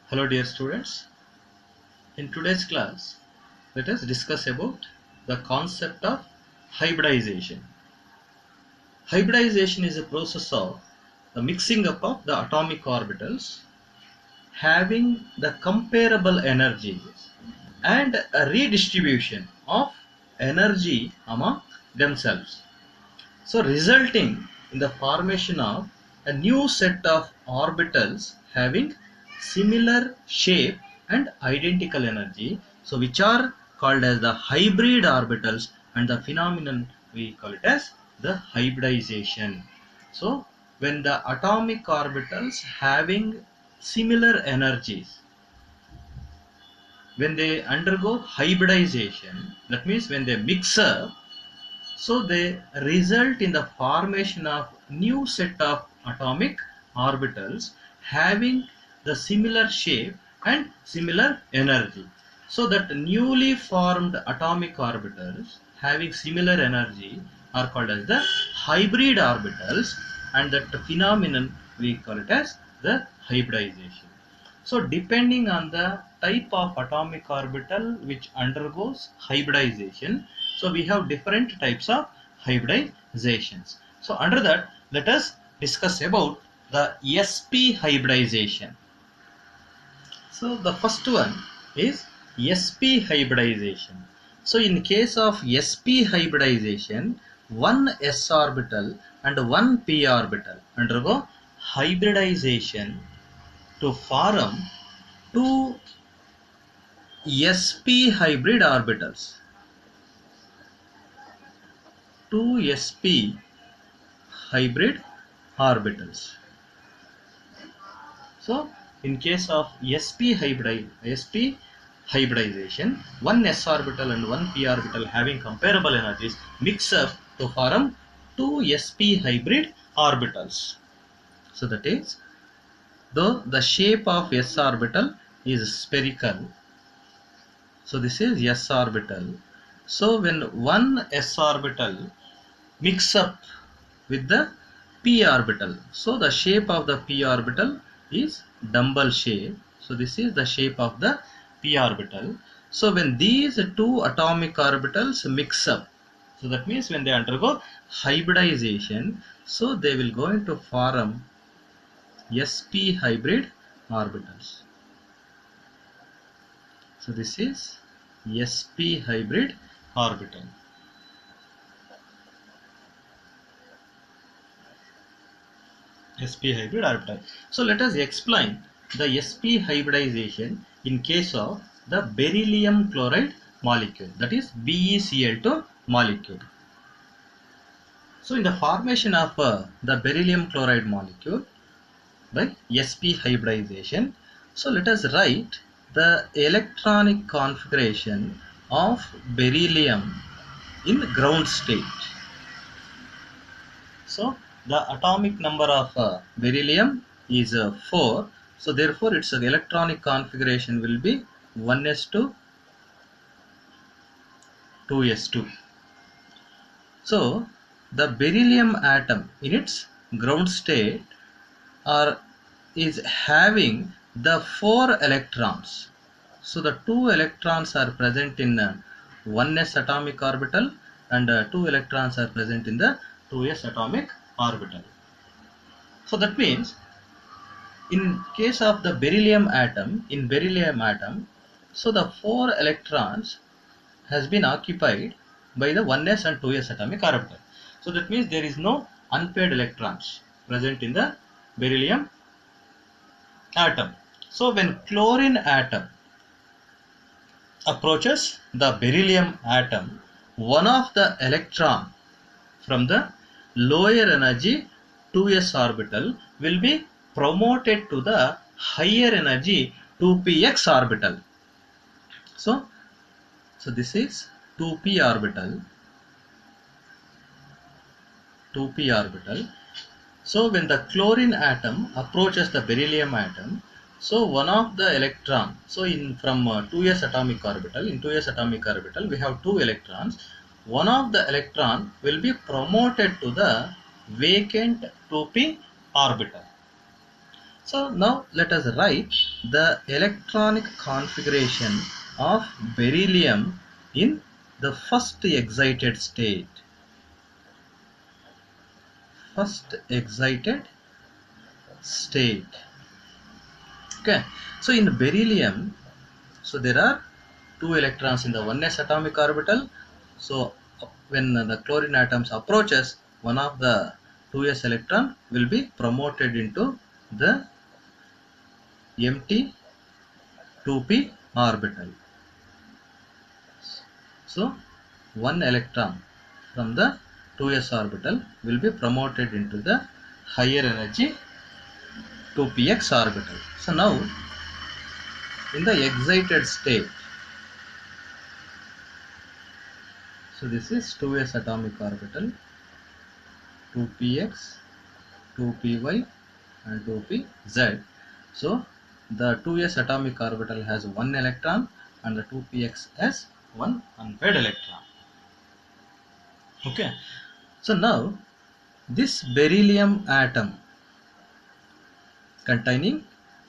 Hello dear students, in today's class let us discuss about the concept of hybridization. Hybridization is a process of the mixing up of the atomic orbitals having the comparable energies and a redistribution of energy among themselves. So resulting in the formation of a new set of orbitals having similar shape and identical energy, so which are called as the hybrid orbitals, and the phenomenon we call it as the hybridization. So when the atomic orbitals having similar energies, when they undergo hybridization, that means when they mix up, so they result in the formation of new set of atomic orbitals having the similar shape and similar energy. So that newly formed atomic orbitals having similar energy are called as the hybrid orbitals, and that phenomenon we call it as the hybridization. So depending on the type of atomic orbital which undergoes hybridization, so we have different types of hybridizations. So under that, let us discuss about the sp hybridization. So the first one is sp hybridization. So in case of sp hybridization, one s orbital and one p orbital undergo hybridization to form two sp hybrid orbitals. Two sp hybrid orbitals. So in case of sp hybridization, one s orbital and one p orbital having comparable energies mix up to form two sp hybrid orbitals. So that is, though the shape of s orbital is spherical, so this is s orbital. So when one s orbital mix up with the p orbital, so the shape of the p orbital is dumbbell shape. So this is the shape of the p orbital. So when these two atomic orbitals mix up, so that means when they undergo hybridization, so they will going to form sp hybrid orbitals. So this is sp hybrid orbital. sp hybrid orbital. So let us explain the sp hybridization in case of the beryllium chloride molecule, that is BeCl2 molecule. So in the formation of the beryllium chloride molecule by sp hybridization, so let us write the electronic configuration of beryllium in ground state. So the atomic number of beryllium is 4. So therefore its electronic configuration will be 1s2 2s2. So the beryllium atom in its ground state is having the 4 electrons. So the 2 electrons are present in 1s atomic orbital, and 2 electrons are present in the 2s atomic orbital. So that means in case of the beryllium atom, so the 4 electrons has been occupied by the 1s and 2s atomic orbital. So that means there is no unpaired electrons present in the beryllium atom. So when chlorine atom approaches the beryllium atom, one of the electron from the lower energy 2s orbital will be promoted to the higher energy 2px orbital. So this is 2p orbital. So when the chlorine atom approaches the beryllium atom, so one of the electron, so in from 2s atomic orbital, in 2s atomic orbital we have 2 electrons. One of the electron will be promoted to the vacant 2p orbital. So now let us write the electronic configuration of beryllium in the first excited state. First excited state. Okay. So in beryllium, so there are two electrons in the 1s atomic orbital. So when the chlorine atoms approaches, one of the 2s electron will be promoted into the empty 2p orbital. So one electron from the 2s orbital will be promoted into the higher energy 2px orbital. So now in the excited state, so this is 2s atomic orbital, 2px, 2py and 2pz. So the 2s atomic orbital has one electron and the 2px has one unpaired electron. Okay. So now this beryllium atom containing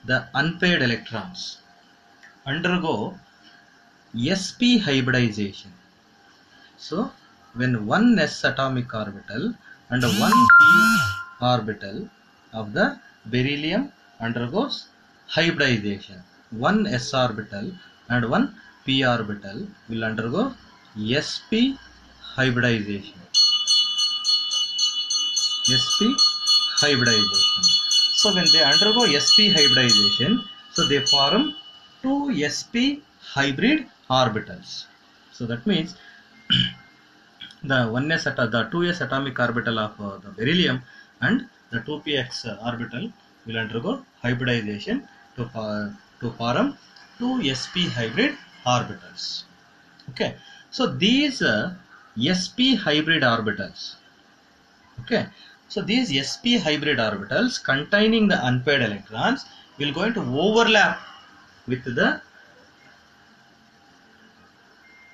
the unpaired electrons undergo sp hybridization. So when one s atomic orbital and one p orbital of the beryllium undergoes hybridization, one s orbital and one p orbital will undergo sp hybridization. sp hybridization. So when they undergo sp hybridization, so they form two sp hybrid orbitals. So that means the 2s atomic orbital of the beryllium and the 2px orbital will undergo hybridization to form two sp hybrid orbitals. Okay, so these sp hybrid orbitals, okay, so these sp hybrid orbitals containing the unpaired electrons will going to overlap with the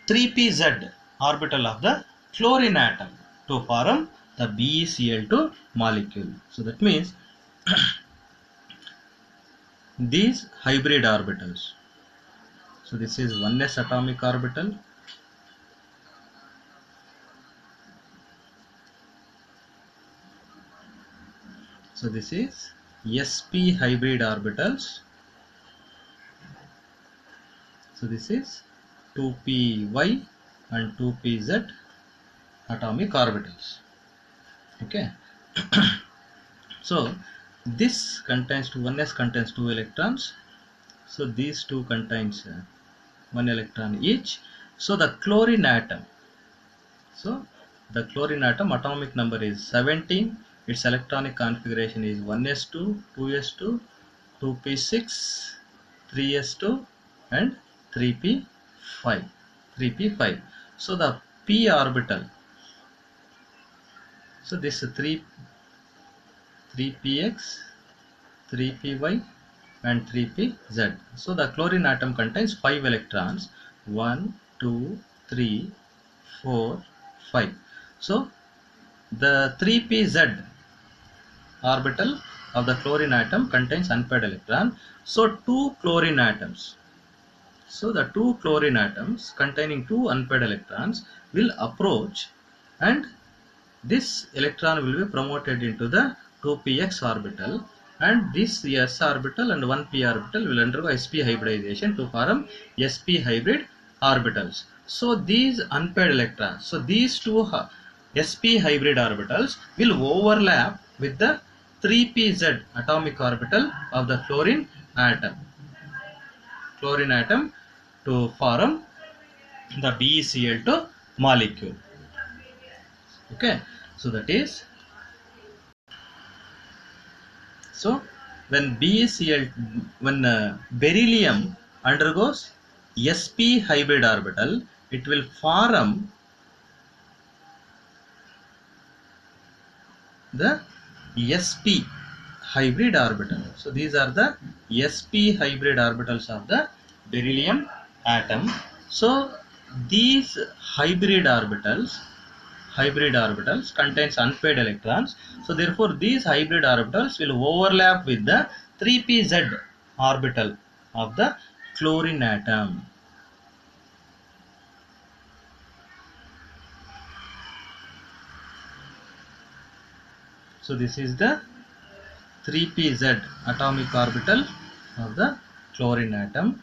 3pz orbital of the chlorine atom to form the BeCl2 molecule. So that means these hybrid orbitals. So this is 1s atomic orbital. So this is sp hybrid orbitals. So this is 2py and 2pz atomic orbitals. Okay. So this contains 1s contains 2 electrons. So these two contains 1 electron each. So the chlorine atom. So the chlorine atom atomic number is 17. Its electronic configuration is 1s2, 2s2, 2p6, 3s2 and 3p5. 3p5. So the p orbital. So this is 3px, 3py and 3pz. So the chlorine atom contains 5 electrons. 1, 2, 3, 4, 5. So the 3pz orbital of the chlorine atom contains unpaired electron. So two chlorine atoms. So the two chlorine atoms containing two unpaired electrons will approach and this electron will be promoted into the 2px orbital and this s orbital and 1p orbital will undergo sp hybridization to form sp hybrid orbitals. So these unpaired electrons, so these two sp hybrid orbitals will overlap with the 3pz atomic orbital of the chlorine atom to form the BeCl2 molecule. Okay, so that is, so when beryllium undergoes sp hybrid orbital, it will form the sp hybrid orbital. So these are the sp hybrid orbitals of the beryllium atom. So these hybrid orbitals contains unpaired electrons. So therefore these hybrid orbitals will overlap with the 3pz orbital of the chlorine atom. So this is the 3pz atomic orbital of the chlorine atom.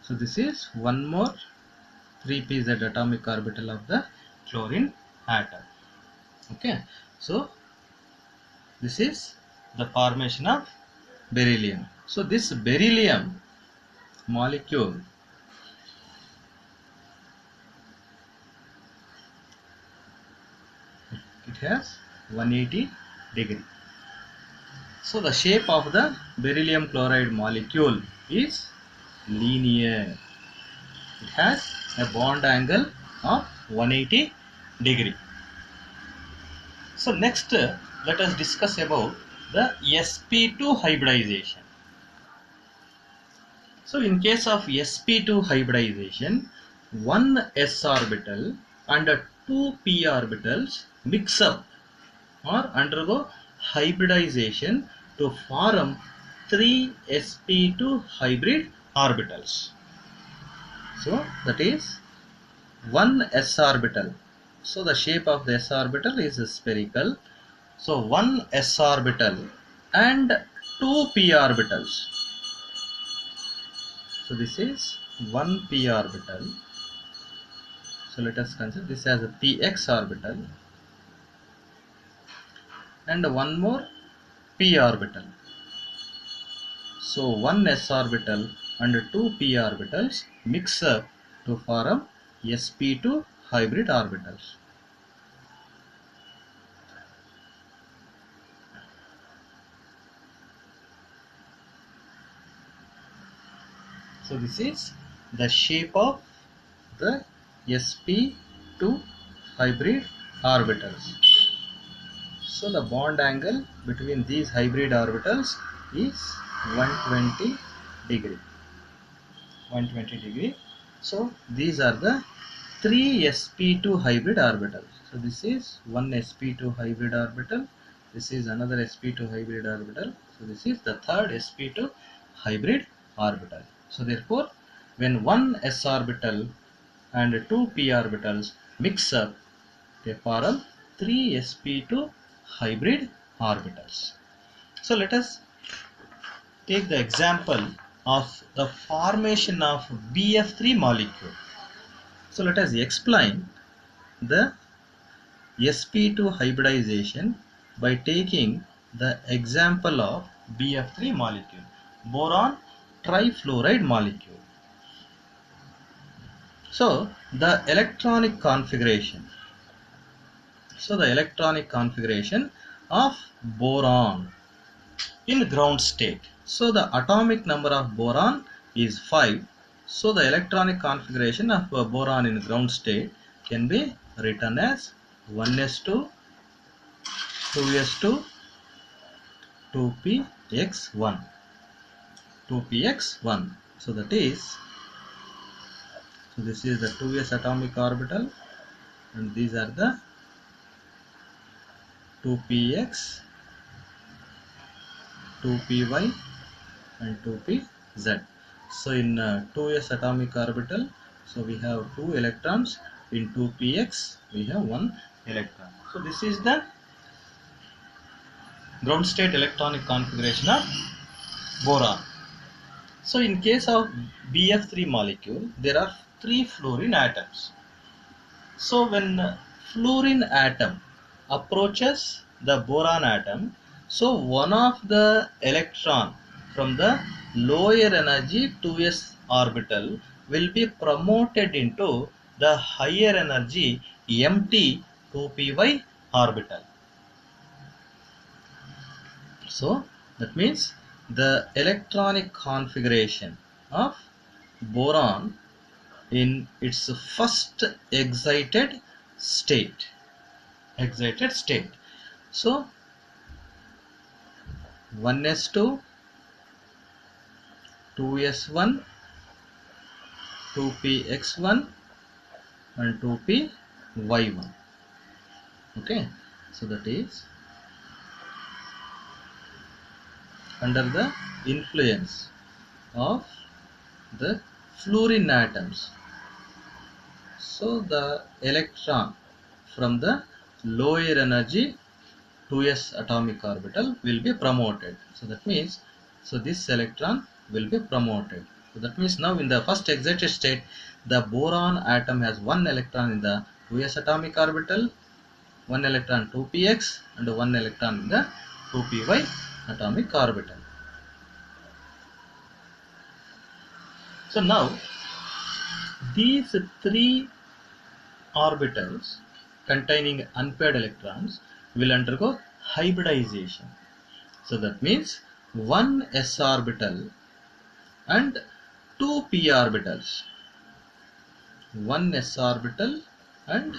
So this is one more 3pz atomic orbital of the chlorine atom. Okay, so this is the formation of beryllium. So this beryllium molecule, it has 180 degree. So the shape of the beryllium chloride molecule is linear. It has a bond angle of 180 degree. So next let us discuss about the sp2 hybridization. So in case of sp2 hybridization, one s orbital and two p orbitals mix up or undergo hybridization to form three sp2 hybrid orbitals. So that is one s orbital. So the shape of the s orbital is spherical. So one s orbital and two p orbitals. So this is one p orbital. So let us consider this as a px orbital and one more p orbital. So one s orbital and two p orbitals mix up to form sp2 hybrid orbitals. So this is the shape of the sp2 hybrid orbitals. So the bond angle between these hybrid orbitals is 120 degree. 120 degree. So these are the three sp2 hybrid orbitals. So this is one sp2 hybrid orbital. This is another sp2 hybrid orbital. So this is the third sp2 hybrid orbital. So therefore, when one s orbital and two p orbitals mix up, they form three sp2 hybrid orbitals. So let us take the example of the formation of BF3 molecule. So let us explain the sp2 hybridization by taking the example of BF3 molecule, boron trifluoride molecule. So the electronic configuration. So the electronic configuration of boron in ground state. So the atomic number of boron is 5. So the electronic configuration of boron in ground state can be written as 1s2, 2s2, 2px1, 2px1. So that is, so this is the 2s atomic orbital and these are the 2px, 2py and 2pz. So in 2s atomic orbital, so we have 2 electrons. In 2px we have 1 electron. So this is the ground state electronic configuration of boron. So in case of BF3 molecule, there are 3 fluorine atoms. So when fluorine atom approaches the boron atom, so one of the electron from the lower energy 2s orbital will be promoted into the higher energy empty 2py orbital. So that means the electronic configuration of boron in its first excited state. So 1s2, 2s1, 2px1 and 2pz. y1. Okay, so that is under the influence of the fluorine atoms. So the electron from the lower energy 2s atomic orbital will be promoted. So that means, so this electron will be promoted. So that means now in the first excited state, the boron atom has one electron in the 2s atomic orbital, one electron 2px, and one electron in the 2py atomic orbital. So now these three orbitals containing unpaired electrons will undergo hybridization. So that means one s orbital and two p orbitals. One s orbital and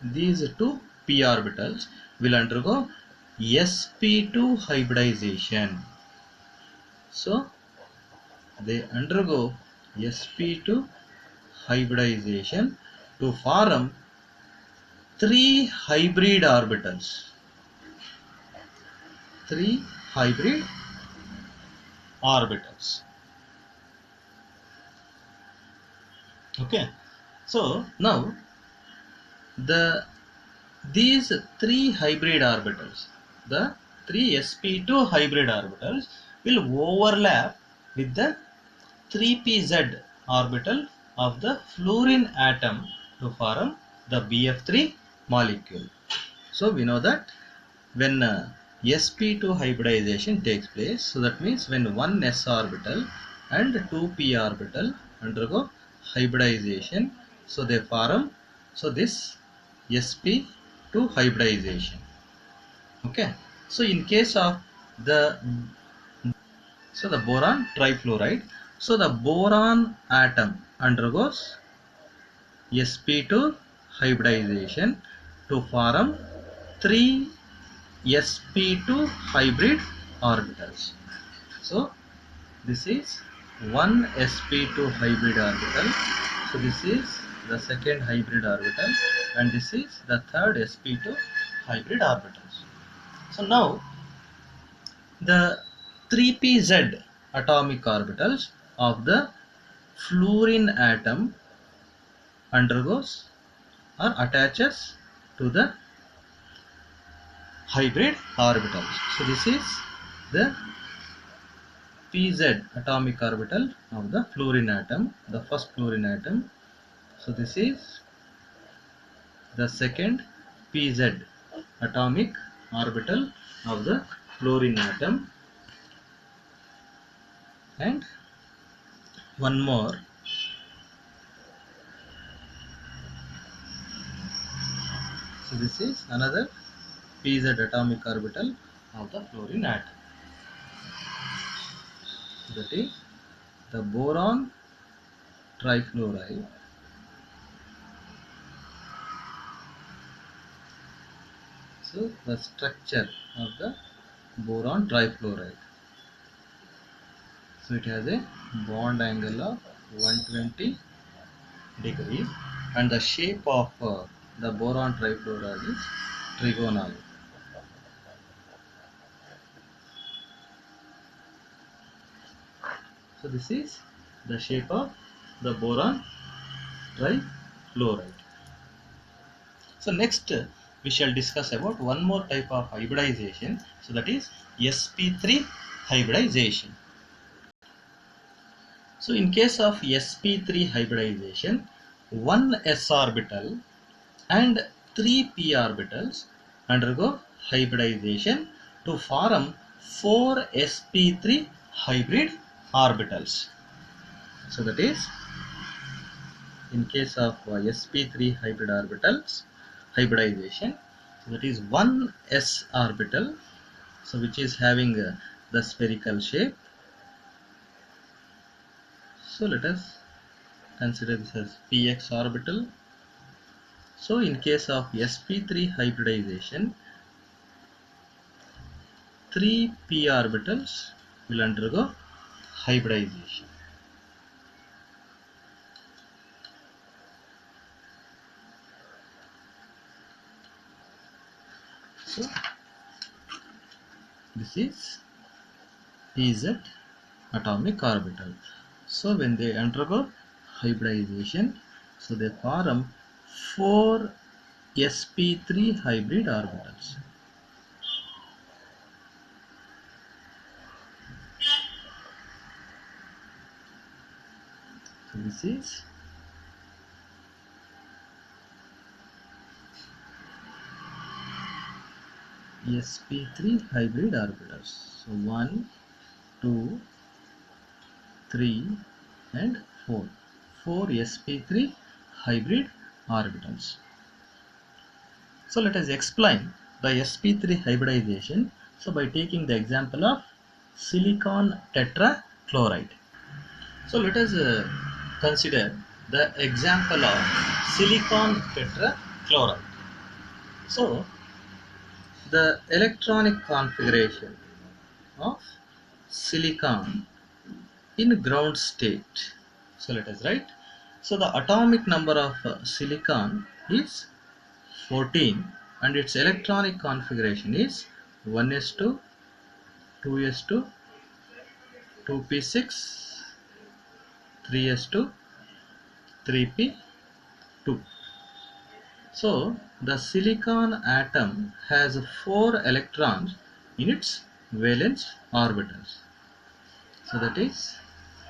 these two p orbitals will undergo sp2 hybridization. So they undergo sp2 hybridization to form three hybrid orbitals. Three hybrid orbitals. Okay, so now these three hybrid orbitals, the three sp2 hybrid orbitals will overlap with the 3pz orbital of the fluorine atom to form the BF3 molecule. So we know that when sp2 hybridization takes place, so that means when one s orbital and 2p orbital undergo hybridization, so they form, so this sp2 hybridization. Okay, so in case of the, so the boron trifluoride, so the boron atom undergoes sp2 hybridization to form three sp2 hybrid orbitals. So this is one sp2 hybrid orbital. So this is the second hybrid orbital, and this is the third sp2 hybrid orbitals. So now the 3pz atomic orbitals of the fluorine atom undergoes or attaches to the hybrid orbitals. So this is the pz atomic orbital of the fluorine atom, the first fluorine atom. So this is the second pz atomic orbital of the fluorine atom, and one more. So this is another pz atomic orbital of the fluorine atom. That is the boron trifluoride. So the structure of the boron trifluoride. So it has a bond angle of 120 degrees, and the shape of the boron trifluoride is trigonal. So this is the shape of the boron trifluoride. So next we shall discuss about one more type of hybridization, so that is sp3 hybridization. So in case of sp3 hybridization, one s orbital and three p orbitals undergo hybridization to form four sp3 hybrid orbitals. So that is, in case of sp3 hybrid orbitals hybridization, so that is one s orbital, so which is having the spherical shape. So let us consider this as px orbital. So in case of sp3 hybridization, three p orbitals will undergo hybridization. So this is pz atomic orbital. So when they undergo hybridization, so they form 4 sp3 hybrid orbitals. So this is sp3 hybrid orbitals. So 1, 2, 3 and 4. 4 sp3 hybrid orbitals. So let us explain the sp3 hybridization. So by taking the example of silicon tetrachloride. So let us consider the example of silicon tetrachloride. So the electronic configuration of silicon in ground state. So let us write. So the atomic number of silicon is 14 and its electronic configuration is 1s2, 2s2, 2p6, 3s2, 3p2. So the silicon atom has 4 electrons in its valence orbitals. So that is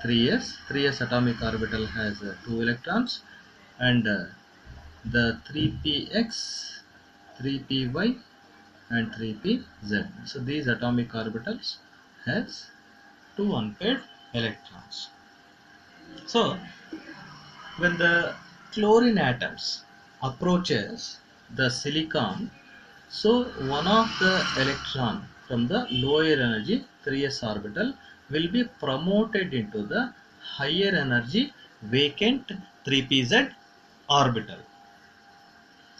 3s atomic orbital has 2 electrons, and the 3px, 3py and 3pz. So these atomic orbitals has 2 unpaired electrons. So when the chlorine atoms approaches the silicon, so one of the electron from the lower energy 3s orbital will be promoted into the higher energy vacant 3pz orbital.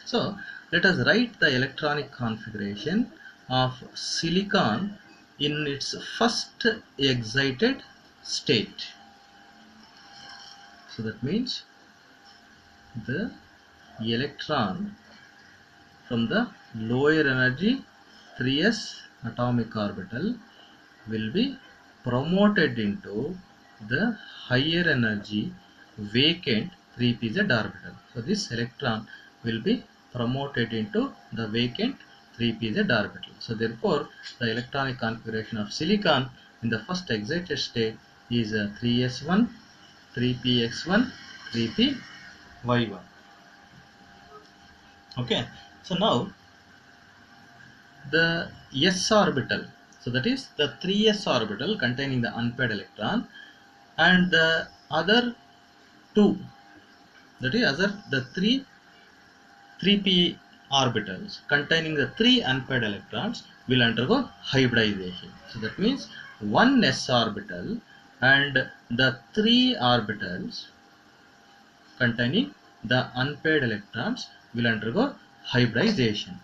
So let us write the electronic configuration of silicon in its first excited state. So that means the electron from the lower energy 3s atomic orbital will be promoted into the higher energy vacant 3pz orbital. So this electron will be promoted into the vacant 3pz orbital. So therefore the electronic configuration of silicon in the first excited state is 3s1, 3px1, 3py1. Okay, so now the s orbital, so that is the 3s orbital containing the unpaired electron, and the other two, that is the 3p orbitals containing the 3 unpaired electrons will undergo hybridization. So that means one s orbital and the 3 orbitals containing the unpaired electrons will undergo hybridization.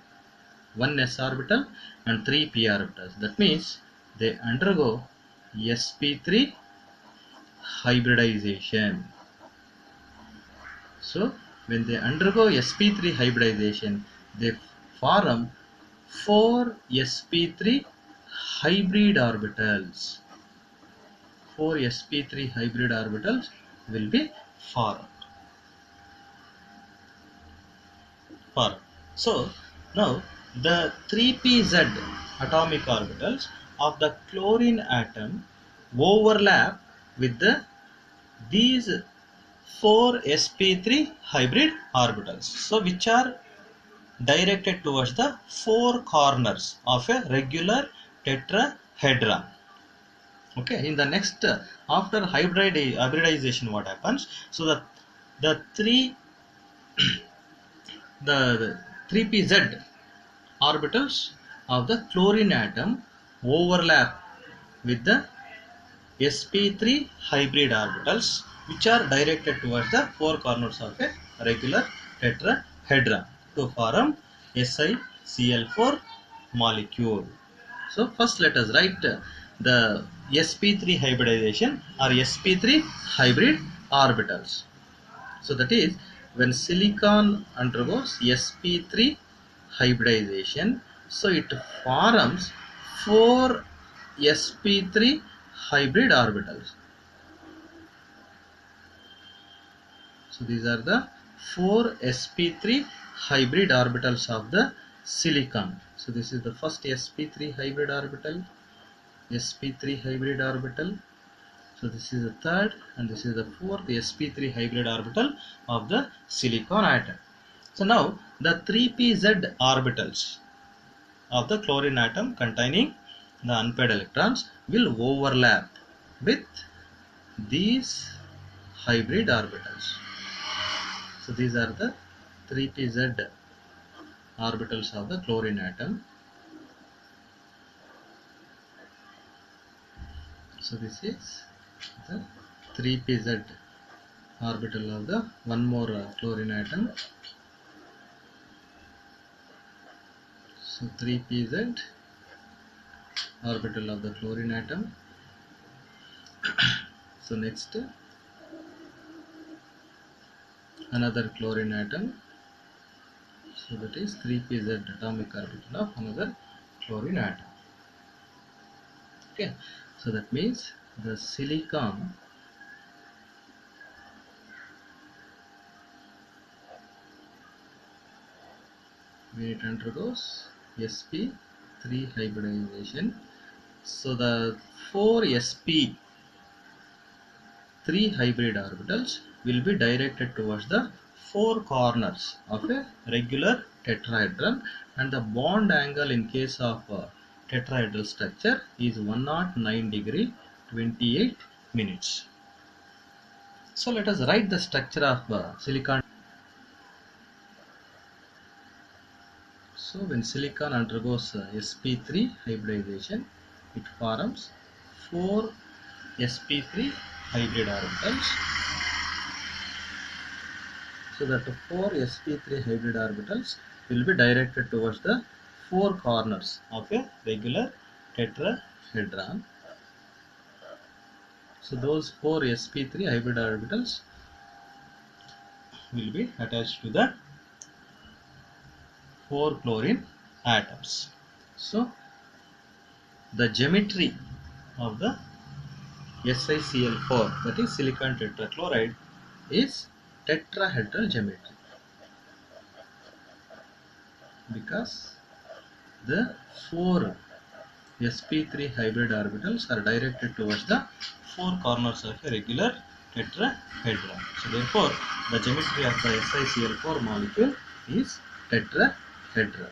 One s orbital and 3 p orbitals. That means they undergo sp3 hybridization. So when they undergo sp3 hybridization, they form 4 sp3 hybrid orbitals. 4 sp3 hybrid orbitals will be formed. So now the 3pz atomic orbitals of the chlorine atom overlap with these 4 sp3 hybrid orbitals, so which are directed towards the 4 corners of a regular tetrahedron. Okay, in the next after hybridization, what happens? So the 3pz orbitals of the chlorine atom overlap with the sp3 hybrid orbitals, which are directed towards the 4 corners of a regular tetrahedron to form SiCl4 molecule. So first let us write the sp3 hybridization or sp3 hybrid orbitals. So that is when silicon undergoes sp3 hybridization, So it forms 4 sp3 hybrid orbitals. So these are the 4 sp3 hybrid orbitals of the silicon. So this is the first sp3 hybrid orbital, sp3 hybrid orbital. So this is the third, and this is the fourth sp3 hybrid orbital of the silicon atom. So now the 3pz orbitals of the chlorine atom containing the unpaired electrons will overlap with these hybrid orbitals. So these are the 3pz orbitals of the chlorine atom. So this is the 3pz orbital of the one more chlorine atom. So 3pz orbital of the chlorine atom. So next another chlorine atom. So that is 3pz atomic orbital of another chlorine atom. Okay, so that means the silicon when it undergoes sp3 hybridization, so the 4 sp3 hybrid orbitals will be directed towards the 4 corners of a regular tetrahedron, and the bond angle in case of tetrahedral structure is 109 degree 28 minutes. So let us write the structure of silicon. So when silicon undergoes sp3 hybridization, it forms 4 sp3 hybrid orbitals. So that 4 sp3 hybrid orbitals will be directed towards the 4 corners of a regular tetrahedron. So those 4 sp3 hybrid orbitals will be attached to the 4 chlorine atoms. So the geometry of the SiCl4, that is silicon tetrachloride, is tetrahedral geometry, because the 4 sp3 hybrid orbitals are directed towards the 4 corners of a regular tetrahedron. So therefore the geometry of the SiCl4 molecule is tetrahedral.